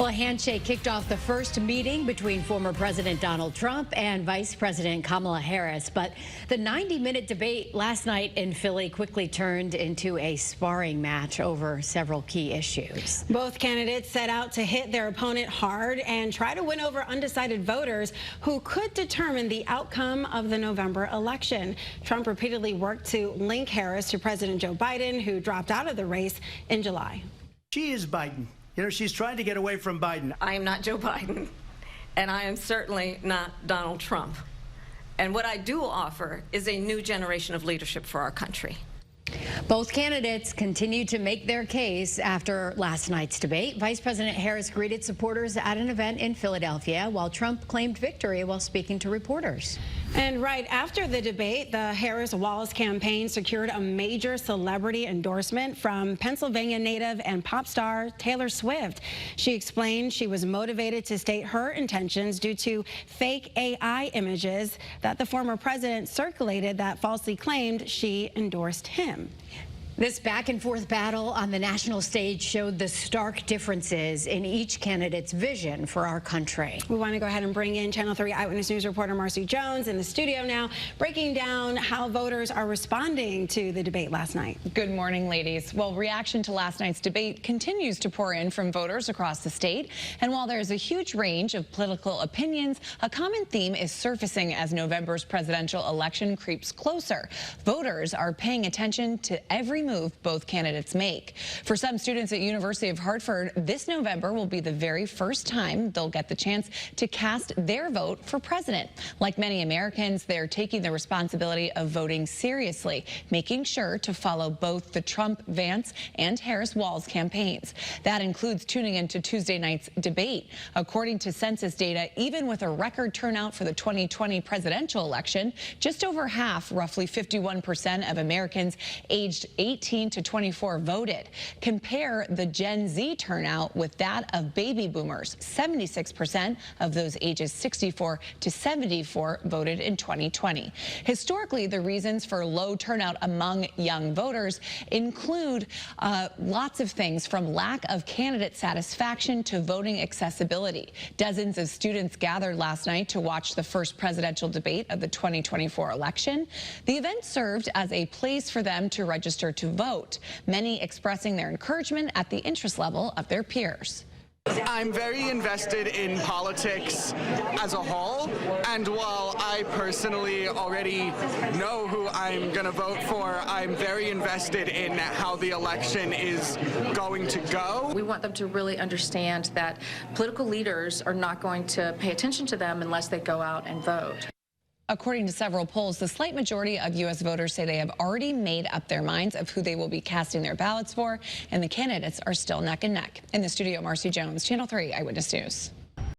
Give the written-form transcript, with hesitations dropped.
Well, a handshake kicked off the first meeting between former President Donald Trump and Vice President Kamala Harris. But the 90-minute debate last night in Philly quickly turned into a sparring match over several key issues. Both candidates set out to hit their opponent hard and try to win over undecided voters who could determine the outcome of the November election. Trump repeatedly worked to link Harris to President Joe Biden, who dropped out of the race in July. She is Biden. You know, she's trying to get away from Biden. I am not Joe Biden, and I am certainly not Donald Trump. And what I do offer is a new generation of leadership for our country. Both candidates continued to make their case after last night's debate. Vice President Harris greeted supporters at an event in Philadelphia, while Trump claimed victory while speaking to reporters. And right after the debate, the Harris-Walz campaign secured a major celebrity endorsement from Pennsylvania native and pop star Taylor Swift. She explained she was motivated to state her intentions due to fake AI images that the former president circulated that falsely claimed she endorsed him. This back-and-forth battle on the national stage showed the stark differences in each candidate's vision for our country. We want to go ahead and bring in Channel 3 Eyewitness News reporter Marcy Jones in the studio now, breaking down how voters are responding to the debate last night. Good morning, ladies. Well, reaction to last night's debate continues to pour in from voters across the state. And while there's a huge range of political opinions, a common theme is surfacing as November's presidential election creeps closer. Voters are paying attention to every move both candidates make. For some students at University of Hartford, this November will be the very first time they'll get the chance to cast their vote for president. Like many Americans, they're taking the responsibility of voting seriously, making sure to follow both the Trump, Vance, and Harris-Walz campaigns. That includes tuning into Tuesday night's debate. According to census data, even with a record turnout for the 2020 presidential election, just over half, roughly 51% of Americans aged 18 to 24 voted. Compare the Gen Z turnout with that of baby boomers. 76% of those ages 64 to 74 voted in 2020. Historically, the reasons for low turnout among young voters include lots of things, from lack of candidate satisfaction to voting accessibility. Dozens of students gathered last night to watch the first presidential debate of the 2024 election. The event served as a place for them to register to vote, many expressing their encouragement at the interest level of their peers. I'm very invested in politics as a whole, and while I personally already know who I'm going to vote for, I'm very invested in how the election is going to go. We want them to really understand that political leaders are not going to pay attention to them unless they go out and vote. According to several polls, the slight majority of U.S. voters say they have already made up their minds of who they will be casting their ballots for, and the candidates are still neck and neck. In the studio, Marcy Jones, Channel 3 Eyewitness News.